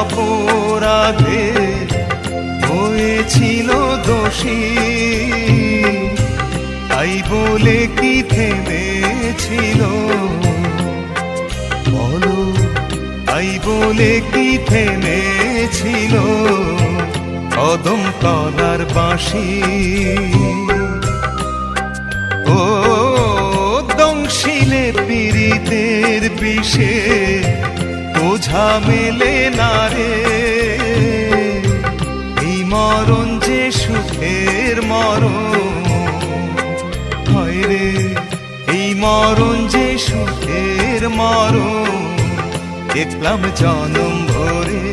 অপরাধে হয়েছিল দোষী, তাই বলে কি থেমেছিল বলো, তাই বলে কি থেমেছিল কদম তলার বাঁশি। ও দংশিলে পীড়িতের বিষে ওঝা মেলে না রে, এই মরণ যে সুখের মরণ, হয় রে এই মরণ যে সুখের মরণ, দেখলাম জনম ভরে।